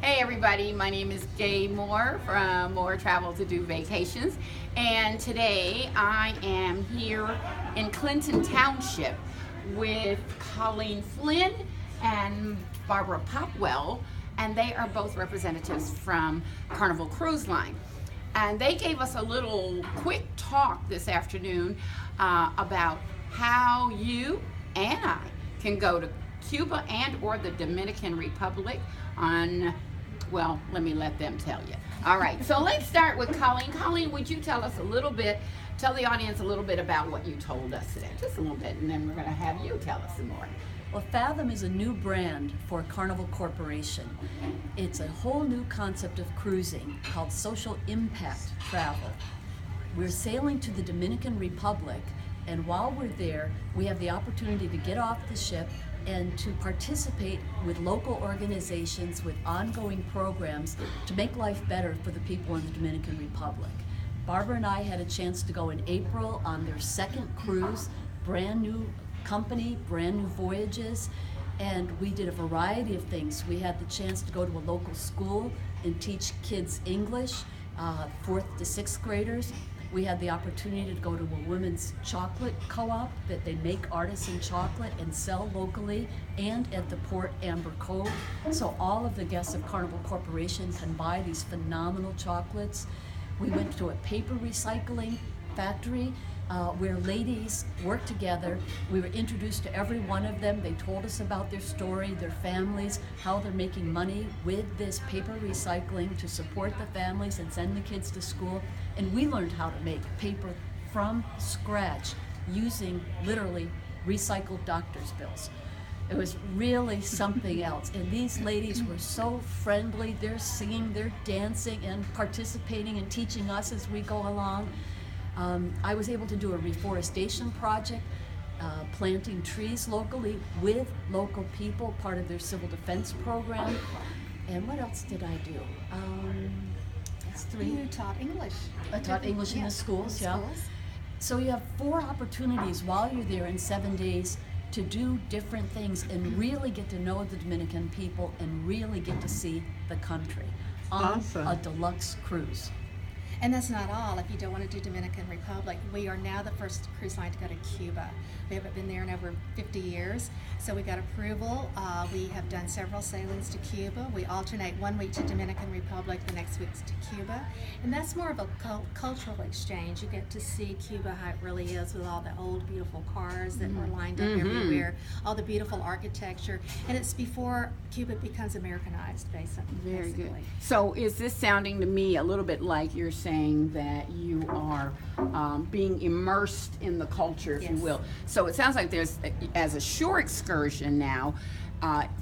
Hey everybody, my name is Gay Moore from More Travel to Do Vacations, and today I am here in Clinton Township with Colleen Flynn and Barbara Popwell, and they are both representatives from Carnival Cruise Line. And they gave us a little quick talk this afternoon about how you and I can go to Cuba and or the Dominican Republic on, well, let me let them tell you. All right, so let's start with Colleen. Colleen, would you tell us a little bit, tell the audience a little bit about what you told us today? Just a little bit, and then we're going to have you tell us some more. Well, Fathom is a new brand for Carnival Corporation. It's a whole new concept of cruising called social impact travel. We're sailing to the Dominican Republic, and while we're there, we have the opportunity to get off the ship and to participate with local organizations with ongoing programs to make life better for the people in the Dominican Republic. Barbara and I had a chance to go in April on their second cruise, brand new company, brand new voyages, and we did a variety of things. We had the chance to go to a local school and teach kids English, 4th to 6th graders. We had the opportunity to go to a women's chocolate co-op that they make artisan chocolate and sell locally and at the Port Amber Cove. So all of the guests of Carnival Corporation can buy these phenomenal chocolates. We went to a paper recycling factory where ladies work together. We were introduced to every one of them. They told us about their story, their families, how they're making money with this paper recycling to support the families and send the kids to school. And we learned how to make paper from scratch using literally recycled doctor's bills. It was really something else. And these ladies were so friendly. They're singing, they're dancing and participating and teaching us as we go along. I was able to do a reforestation project, planting trees locally with local people, part of their civil defense program. And what else did I do? That's 3. You taught English. I taught English in the schools, yeah. So you have 4 opportunities while you're there in 7 days to do different things and really get to know the Dominican people and really get to see the country on a deluxe cruise. And that's not all. If you don't want to do Dominican Republic, we are now the first cruise line to go to Cuba. We haven't been there in over 50 years, so we got approval. We have done several sailings to Cuba. We alternate 1 week to Dominican Republic, the next week's to Cuba. And that's more of a cultural exchange. You get to see Cuba how it really is with all the old beautiful cars that are lined up everywhere, all the beautiful architecture. And it's before Cuba becomes Americanized, basically. Very good. So is this sounding to me a little bit like you're saying that you are being immersed in the culture, if you will. So it sounds like there's, as a shore excursion now,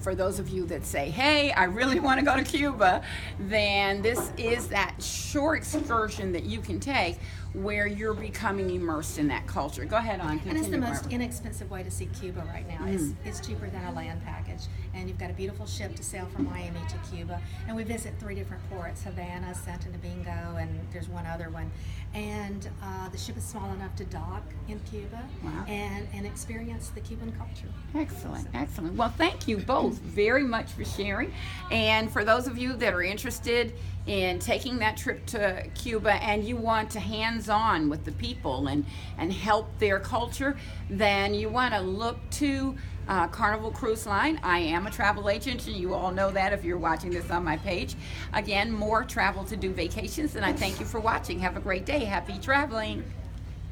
for those of you that say, hey, I really want to go to Cuba, then this is that shore excursion that you can take where you're becoming immersed in that culture. Go ahead on, continue. And it's the most inexpensive way to see Cuba right now. It's cheaper than a land package. And you've got a beautiful ship to sail from Miami to Cuba. And we visit 3 different ports, Havana, Santo Domingo, and there's one other one. And the ship is small enough to dock in Cuba and experience the Cuban culture. Excellent, excellent. Well, thank you both very much for sharing. And for those of you that are interested in taking that trip to Cuba and you want to hands-on with the people and help their culture, then you want to look to Carnival Cruise Line. I am a travel agent, and you all know that if you're watching this on my page. Again, More Travel to Do Vacations, and I thank you for watching. Have a great day. Happy traveling.